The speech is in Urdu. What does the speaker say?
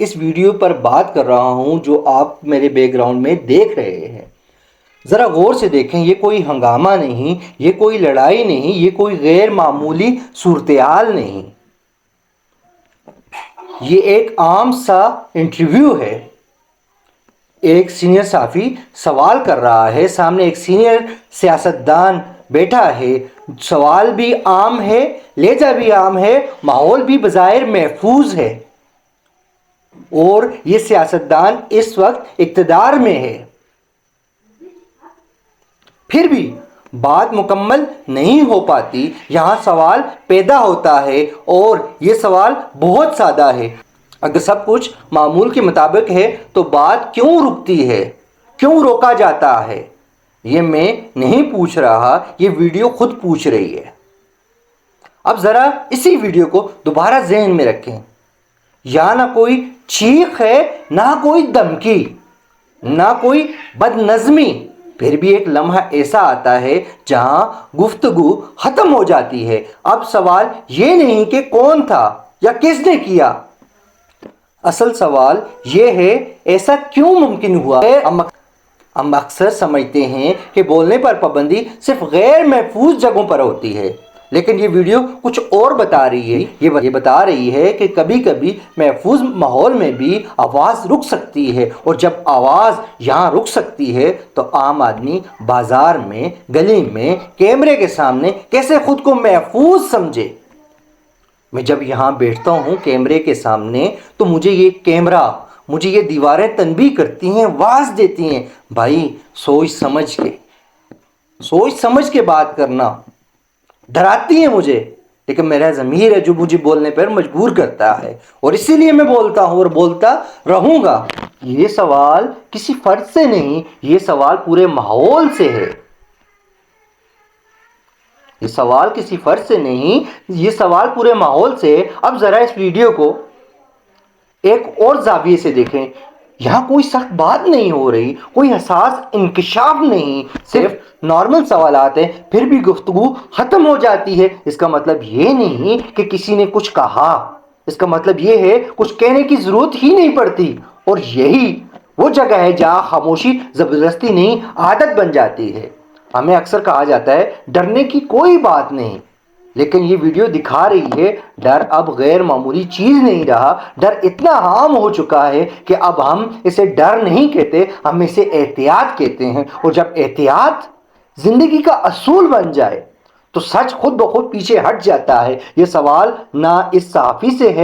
اس ویڈیو پر بات کر رہا ہوں جو آپ میرے بیک گراؤنڈ میں دیکھ رہے ہیں، ذرا غور سے دیکھیں۔ یہ کوئی ہنگامہ نہیں، یہ کوئی لڑائی نہیں، یہ کوئی غیر معمولی صورتحال نہیں، یہ ایک عام سا انٹرویو ہے۔ ایک سینئر صحافی سوال کر رہا ہے، سامنے ایک سینئر سیاستدان بیٹھا ہے، سوال بھی عام ہے، لہجہ بھی عام ہے، ماحول بھی بظاہر محفوظ ہے، اور یہ سیاستدان اس وقت اقتدار میں ہے، پھر بھی بات مکمل نہیں ہو پاتی۔ یہاں سوال پیدا ہوتا ہے اور یہ سوال بہت سادہ ہے، اگر سب کچھ معمول کے مطابق ہے تو بات کیوں رکتی ہے، کیوں روکا جاتا ہے؟ یہ میں نہیں پوچھ رہا، یہ ویڈیو خود پوچھ رہی ہے۔ اب ذرا اسی ویڈیو کو دوبارہ ذہن میں رکھیں۔ یہاں نہ کوئی چیخ ہے، نہ کوئی دھمکی، نہ کوئی بد نظمی، پھر بھی ایک لمحہ ایسا آتا ہے جہاں گفتگو ختم ہو جاتی ہے۔ اب سوال یہ نہیں کہ کون تھا یا کس نے کیا، اصل سوال یہ ہے ایسا کیوں ممکن ہوا ہے؟ ہم اکثر سمجھتے ہیں کہ بولنے پر پابندی صرف غیر محفوظ جگہوں پر ہوتی ہے، لیکن یہ ویڈیو کچھ اور بتا رہی ہے۔ یہ بتا رہی ہے کہ کبھی کبھی محفوظ ماحول میں بھی آواز رک سکتی ہے، اور جب آواز یہاں رک سکتی ہے تو عام آدمی بازار میں، گلی میں، کیمرے کے سامنے کیسے خود کو محفوظ سمجھے؟ میں جب یہاں بیٹھتا ہوں کیمرے کے سامنے تو مجھے یہ کیمرہ، مجھے یہ دیواریں تنبیہ کرتی ہیں، واز دیتی ہیں، بھائی سوچ سمجھ کے بات کرنا، ڈراتی ہیں مجھے، لیکن میرا ضمیر ہے جو مجھے بولنے پر مجبور کرتا ہے، اور اسی لیے میں بولتا ہوں اور بولتا رہوں گا۔ یہ سوال کسی فرد سے نہیں، یہ سوال پورے ماحول سے ہے۔ یہ سوال کسی فرد سے نہیں، یہ سوال پورے ماحول سے ہے۔ اب ذرا اس ویڈیو کو ایک اور زاویے سے دیکھیں۔ یہاں کوئی سخت بات نہیں ہو رہی، کوئی حساس انکشاف نہیں، صرف نارمل سوالات ہیں، پھر بھی گفتگو ختم ہو جاتی ہے۔ اس کا مطلب یہ نہیں کہ کسی نے کچھ کہا، اس کا مطلب یہ ہے کچھ کہنے کی ضرورت ہی نہیں پڑتی، اور یہی وہ جگہ ہے جہاں خاموشی زبردستی نہیں، عادت بن جاتی ہے۔ ہمیں اکثر کہا جاتا ہے ڈرنے کی کوئی بات نہیں، لیکن یہ ویڈیو دکھا رہی ہے ڈر اب غیر معمولی چیز نہیں رہا، ڈر اتنا عام ہو چکا ہے کہ اب ہم اسے ڈر نہیں کہتے، ہم اسے احتیاط کہتے ہیں، اور جب احتیاط زندگی کا اصول بن جائے تو سچ خود بخود پیچھے ہٹ جاتا ہے۔ یہ سوال نہ اس صحافی سے ہے